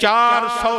400